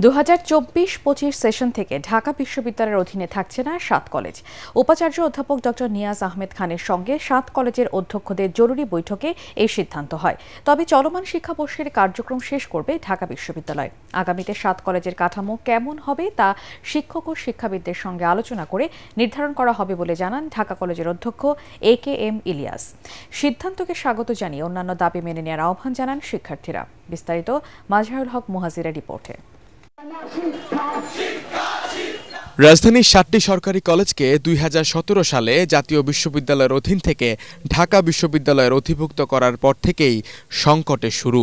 2024-25 session থেকে ঢাকা বিশ্ববিদ্যালয়ের অধীনে থাকছে না 7 কলেজ। উপাচার্য অধ্যাপক ডক্টর নিয়াজ আহমেদ খানের সঙ্গে 7 কলেজের অধ্যক্ষদের জরুরি বৈঠকে এই সিদ্ধান্ত হয়। তবে চলমান শিক্ষাবর্ষের কার্যক্রম শেষ করবে ঢাকা বিশ্ববিদ্যালয়। আগামীতে 7 কলেজের কাঠামো কেমন হবে তা শিক্ষক ও শিক্ষাবিদদের সঙ্গে আলোচনা করে নির্ধারণ করা হবে বলে জানান ঢাকা কলেজের অধ্যক্ষ AKM ইলিয়াস। সিদ্ধান্তকে স্বাগত জানিয়ে অন্যান্য দাবি মেনে নেওয়ার আহ্বান জানান শিক্ষার্থীরা। বিস্তারিত মাজহারুল হক মুহাজিরের রিপোর্টে। রাজধানীর 7টি সরকারি কলেজকে 2017 সালে জাতীয় বিশ্ববিদ্যালয়ের অধীন থেকে ঢাকা বিশ্ববিদ্যালয়ের অধিভুক্ত করার পর থেকেই সংকটে শুরু।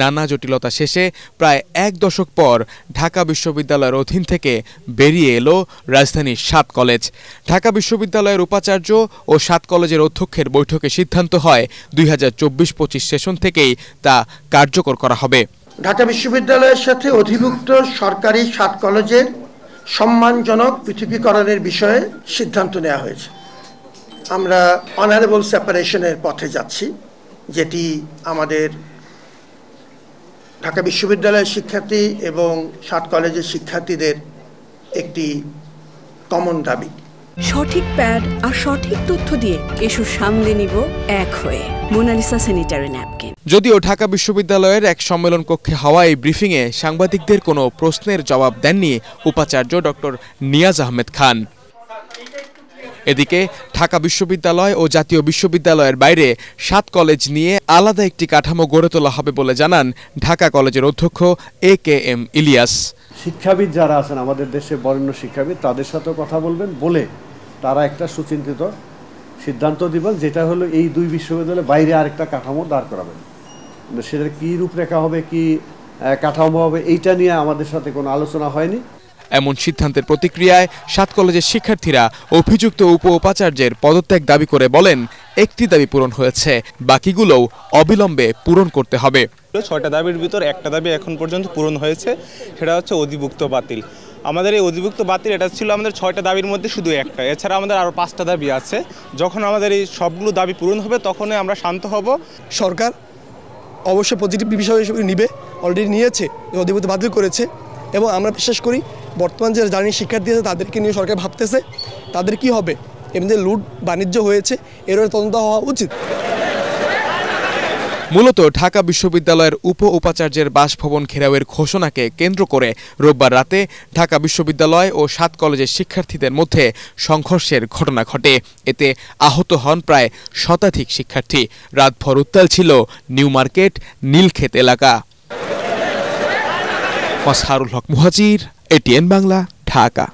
নানা জটিলতা শেষে প্রায় 1 দশক পর ঢাকা বিশ্ববিদ্যালয়ের অধীন থেকে বেরিয়ে এলো রাজধানীর 7 কলেজ। ঢাকা বিশ্ববিদ্যালয়ের উপাচার্য ও 7 কলেজের অধ্যক্ষের বৈঠকে সিদ্ধান্ত হয় 2024-25 সেশন থেকেই তা কার্যকর করা হবে। ঢাকা বিশ্ববিদ্যালয়ের সাথে অধিভুক্ত সরকারি 7 কলেজের সম্মানজনক পৃথকীকরণের বিষয়ে সিদ্ধান্ত নেওয়া হয়েছে। আমরা অনারেবল সেপারেশনের পথে যাচ্ছি, যেটি আমাদের ঢাকা বিশ্ববিদ্যালয়ের শিক্ষার্থী এবং 7 কলেজের শিক্ষার্থীদের একটি কমন দাবি। সঠিক প্যাড আর সঠিক তথ্য দিয়ে এসব সামলে নিব এক হয়ে। Monalisa sanitary napkin. যদিও ঢাকা বিশ্ববিদ্যালয়ের এক সম্মেলন কক্ষে হওয়া এই ব্রিফিংয়ে সাংবাদিকদের কোনো প্রশ্নের জবাব দেননি উপাচার্য ডক্টর নিয়াজ আহমেদ খান। এদিকে ঢাকা বিশ্ববিদ্যালয় ও জাতীয় বিশ্ববিদ্যালয়ের বাইরে 7 কলেজ নিয়ে আলাদা একটি কাঠামো গড়ে তোলা হবে বলে জানান ঢাকা কলেজের অধ্যক্ষ AKM ইলিয়াস। শিক্ষাবিদ যারা আছেন আমাদের দেশে বরেণ্য শিক্ষাবিদ, তাদের সাথেও কথা বলবেন, বলে তারা একটা সুচিন্তিত সিদ্ধান্ত দিবেন, যেটা হলো এই 2 বিশ্ববিদ্যালয়ের বাইরে আরেকটা কাঠামো দাঁড় করাবেন। সেটার কি রূপরেখা হবে, কি কাঠামো হবে, এইটা নিয়ে আমাদের সাথে কোনো আলোচনা হয়নি। এমন সিদ্ধান্তের প্রতিক্রিয়ায় 7 কলেজের শিক্ষার্থীরা অভিযুক্ত উপ উপাচার্যের পদত্যাগ দাবি করে বলেন, একটি দাবি পূরণ হয়েছে, বাকিগুলোও অবিলম্বে পূরণ করতে হবে। 6টা দাবির ভিতর একটা দাবি এখন পর্যন্ত পূরণ হয়েছে, সেটা হচ্ছে অধিভুক্ত বাতিল। আমাদের এই অধিভুক্ত বাতিল এটা ছিল আমাদের 6টা দাবির মধ্যে শুধু একটা। এছাড়া আমাদের আরও 5টা দাবি আছে। যখন আমাদের এই সবগুলো দাবি পূরণ হবে তখনই আমরা শান্ত হব। সরকার অবশ্যই পজিটিভ বিষয় হিসেবে নিবে, অলরেডি নিয়েছে, অধিভুক্ত বাতিল করেছে। এবং আমরা বিশ্বাস করি বর্তমান যে জার্নি শিক্ষার্থী আছে তাদেরকে নিয়ে সরকার ভাবতেছে তাদের কি হবে, এমনি লুট বাণিজ্য হয়েছে, এর তদন্ত হওয়া উচিত। মূলত ঢাকা বিশ্ববিদ্যালয়ের উপ উপাচার্যের বাসভবন ঘেরাওয়ের ঘোষণাকে কেন্দ্র করে রোববার রাতে ঢাকা বিশ্ববিদ্যালয় ও 7 কলেজের শিক্ষার্থীদের মধ্যে সংঘর্ষের ঘটনা ঘটে। এতে আহত হন প্রায় শতাধিক শিক্ষার্থী। রাতভর উত্তাল ছিল নিউ মার্কেট, নীলক্ষেত এলাকা। মাজহারুল হক মুহাজির, ATN বাংলা, ঢাকা।